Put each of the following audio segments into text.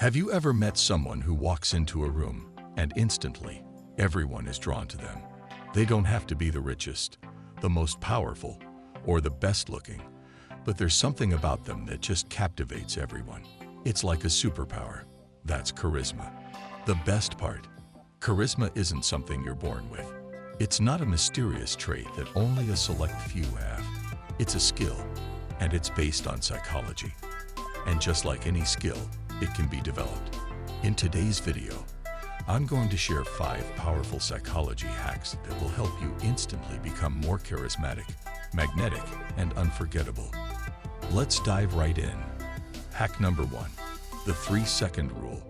Have you ever met someone who walks into a room and instantly everyone is drawn to them? They don't have to be the richest, the most powerful, or the best looking, but there's something about them that just captivates everyone. It's like a superpower. That's charisma. The best part, charisma isn't something you're born with. It's not a mysterious trait that only a select few have. It's a skill, and it's based on psychology. And just like any skill, it can be developed. In today's video, I'm going to share 5 powerful psychology hacks that will help you instantly become more charismatic, magnetic, and unforgettable. Let's dive right in. Hack number 1, the 3-second rule.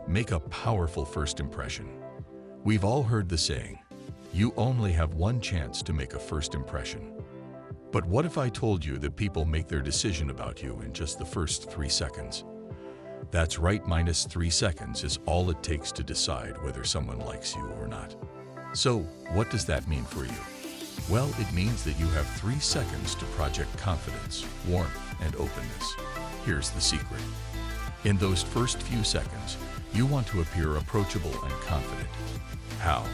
Make a powerful first impression. We've all heard the saying, you only have one chance to make a first impression. But what if I told you that people make their decision about you in just the first 3 seconds? That's right, minus 3 seconds is all it takes to decide whether someone likes you or not. So, what does that mean for you? Well, it means that you have 3 seconds to project confidence, warmth, and openness. Here's the secret. In those first few seconds, you want to appear approachable and confident. How?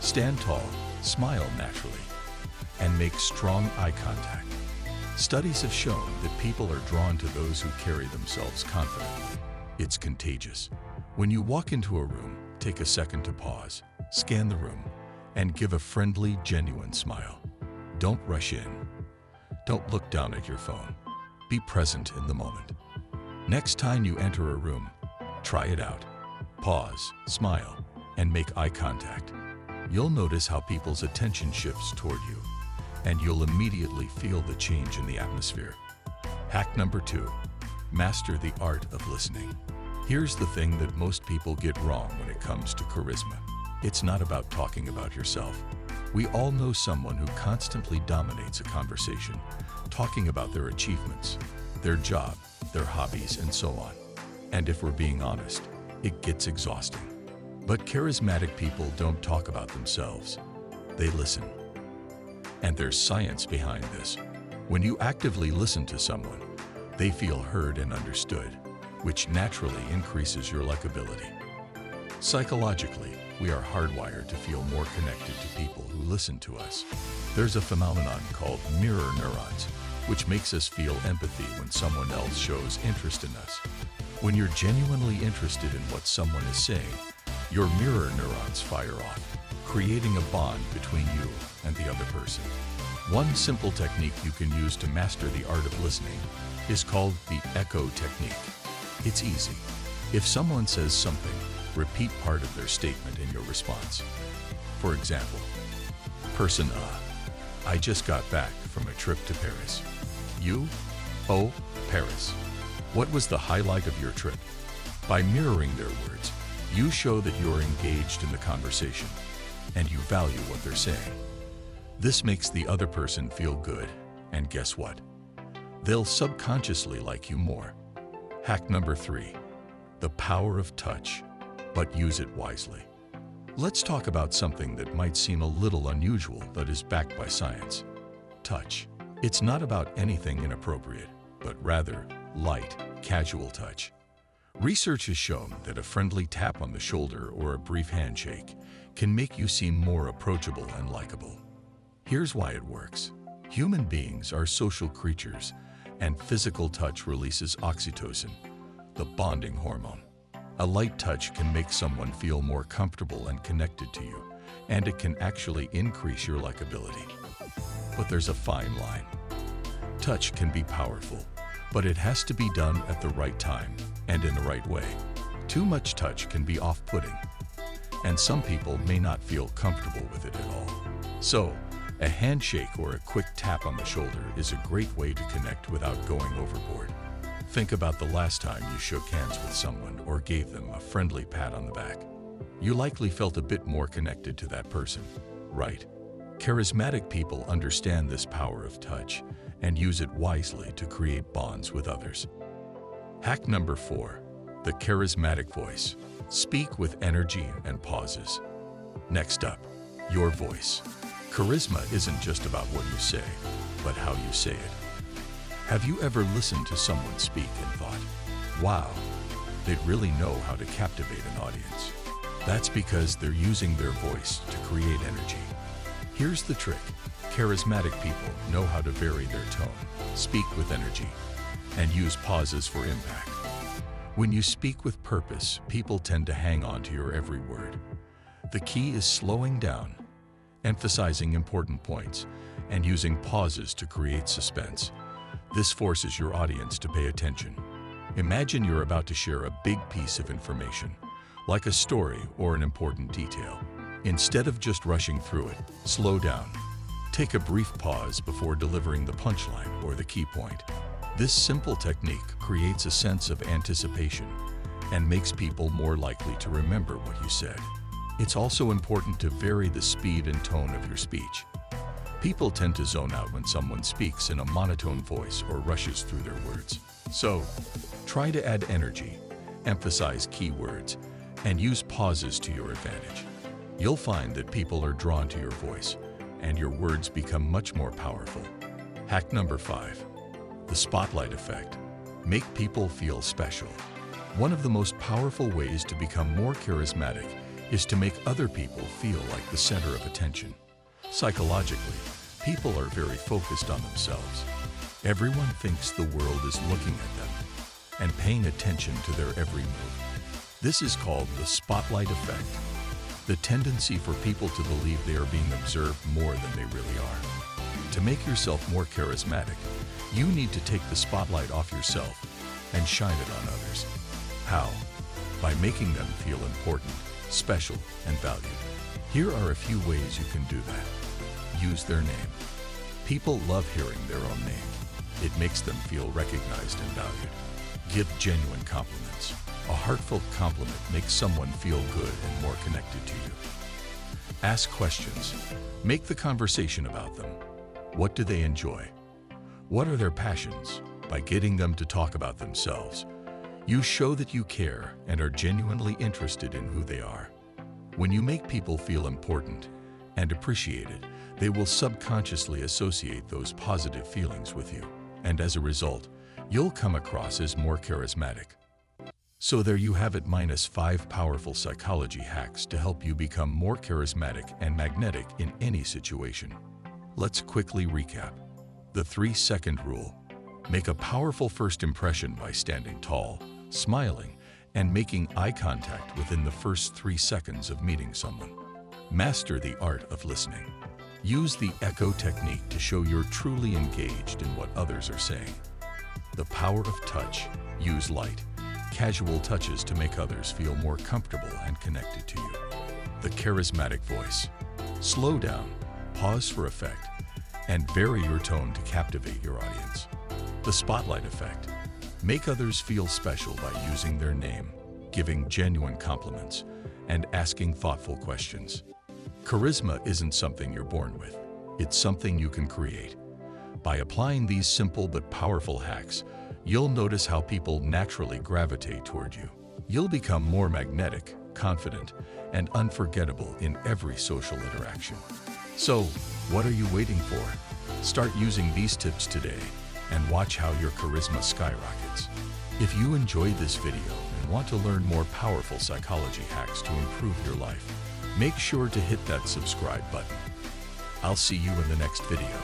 Stand tall, smile naturally, and make strong eye contact. Studies have shown that people are drawn to those who carry themselves confidently. It's contagious. When you walk into a room, take a second to pause, scan the room, and give a friendly, genuine smile. Don't rush in. Don't look down at your phone. Be present in the moment. Next time you enter a room, try it out. Pause, smile, and make eye contact. You'll notice how people's attention shifts toward you, and you'll immediately feel the change in the atmosphere. Hack number 2, master the art of listening. Here's the thing that most people get wrong when it comes to charisma. It's not about talking about yourself. We all know someone who constantly dominates a conversation, talking about their achievements, their job, their hobbies, and so on. And if we're being honest, it gets exhausting. But charismatic people don't talk about themselves. They listen. And there's science behind this. When you actively listen to someone, they feel heard and understood, which naturally increases your likability. Psychologically, we are hardwired to feel more connected to people who listen to us. There's a phenomenon called mirror neurons, which makes us feel empathy when someone else shows interest in us. When you're genuinely interested in what someone is saying, your mirror neurons fire off, creating a bond between you and the other person. One simple technique you can use to master the art of listening is called the echo technique. It's easy. If someone says something, repeat part of their statement in your response. For example, person A, I just got back from a trip to Paris. You? Oh, Paris. What was the highlight of your trip? By mirroring their words, you show that you're engaged in the conversation and you value what they're saying. This makes the other person feel good, and guess what? They'll subconsciously like you more. Hack number 3, the power of touch, but use it wisely. Let's talk about something that might seem a little unusual but is backed by science. Touch. It's not about anything inappropriate, but rather light, casual touch. Research has shown that a friendly tap on the shoulder or a brief handshake can make you seem more approachable and likable. Here's why it works. Human beings are social creatures, and physical touch releases oxytocin, the bonding hormone. A light touch can make someone feel more comfortable and connected to you, and it can actually increase your likability. But there's a fine line. Touch can be powerful, but it has to be done at the right time and in the right way. Too much touch can be off-putting, and some people may not feel comfortable with it at all. So, a handshake or a quick tap on the shoulder is a great way to connect without going overboard. Think about the last time you shook hands with someone or gave them a friendly pat on the back. You likely felt a bit more connected to that person, right? Charismatic people understand this power of touch and use it wisely to create bonds with others. Hack number 4, the charismatic voice. Speak with energy and pauses. Next up, your voice. Charisma isn't just about what you say, but how you say it. Have you ever listened to someone speak and thought, wow, they'd really know how to captivate an audience. That's because they're using their voice to create energy. Here's the trick. Charismatic people know how to vary their tone, speak with energy, and use pauses for impact. When you speak with purpose, people tend to hang on to your every word. The key is slowing down, emphasizing important points, and using pauses to create suspense. This forces your audience to pay attention. Imagine you're about to share a big piece of information, like a story or an important detail. Instead of just rushing through it, slow down. Take a brief pause before delivering the punchline or the key point. This simple technique creates a sense of anticipation and makes people more likely to remember what you said. It's also important to vary the speed and tone of your speech. People tend to zone out when someone speaks in a monotone voice or rushes through their words. So, try to add energy, emphasize key words, and use pauses to your advantage. You'll find that people are drawn to your voice, and your words become much more powerful. Hack number 5. The spotlight effect. Make people feel special. One of the most powerful ways to become more charismatic is to make other people feel like the center of attention. Psychologically, people are very focused on themselves. Everyone thinks the world is looking at them and paying attention to their every move. This is called the spotlight effect, the tendency for people to believe they are being observed more than they really are. To make yourself more charismatic, you need to take the spotlight off yourself and shine it on others. How? By making them feel important, special, and valued. Here are a few ways you can do that. Use their name. People love hearing their own name. It makes them feel recognized and valued. Give genuine compliments. A heartfelt compliment makes someone feel good and more connected to you. Ask questions. Make the conversation about them. What do they enjoy? What are their passions? By getting them to talk about themselves, you show that you care and are genuinely interested in who they are. When you make people feel important and appreciated, they will subconsciously associate those positive feelings with you. And as a result, you'll come across as more charismatic. So there you have it, -5 powerful psychology hacks to help you become more charismatic and magnetic in any situation. Let's quickly recap. The 3-second rule. Make a powerful first impression by standing tall, smiling, and making eye contact within the first 3 seconds of meeting someone. Master the art of listening. Use the echo technique to show you're truly engaged in what others are saying. The power of touch. Use light, casual touches to make others feel more comfortable and connected to you. The charismatic voice. Slow down, pause for effect, and vary your tone to captivate your audience. The spotlight effect. Make others feel special by using their name, giving genuine compliments, and asking thoughtful questions. Charisma isn't something you're born with. It's something you can create. By applying these simple but powerful hacks, you'll notice how people naturally gravitate toward you. You'll become more magnetic, confident, and unforgettable in every social interaction. So, what are you waiting for? Start using these tips today and watch how your charisma skyrockets. If you enjoyed this video and want to learn more powerful psychology hacks to improve your life, make sure to hit that subscribe button. I'll see you in the next video.